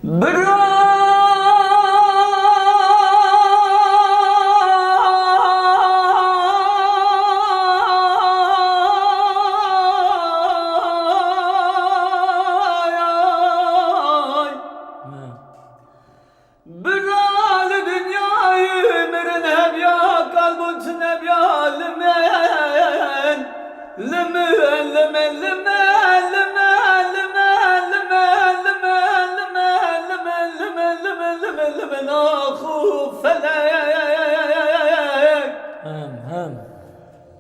Bral dünyayı merine biya kalbun çine biya limen limen limen limen limen limen limen limen limen limen limen limen limen limen ahu felek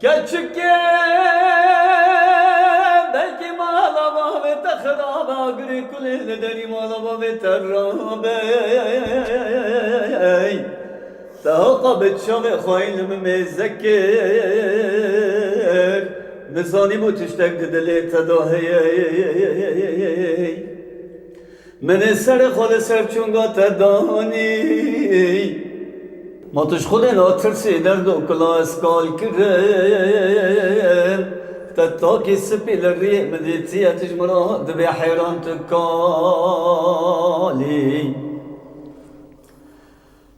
küçükken belki malama ve tahraba gri kulel deri malama ve terrabe تعاقبت شوق خاين مذكر نساني مو تشتاق دلي تداهي من السر خود سر چونگا تداني ما توش خود لا ترسي درد و کلا اسکال کرم تتاكي سبي للريق مديتي تجمرا دبي حيران تكالي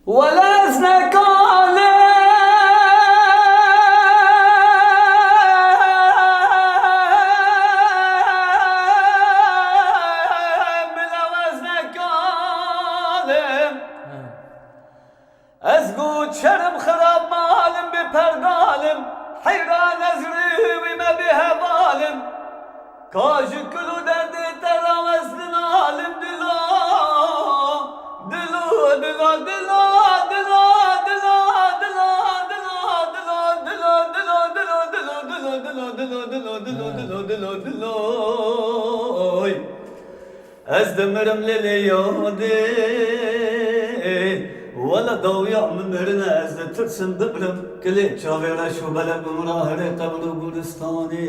ولسنا كالم بلا وزنا كالم ازقود شرم خراب مالم بپرگالم حيران ازري وما بها ظالم كاج كلو دردي ترى وزن عالم دلا دلا دلا دلا از دمرم لليادي ولا ضويا من مرنا از ترسم دبرم كلي شاغرة شو بلا بمراهرة قبل قرستاني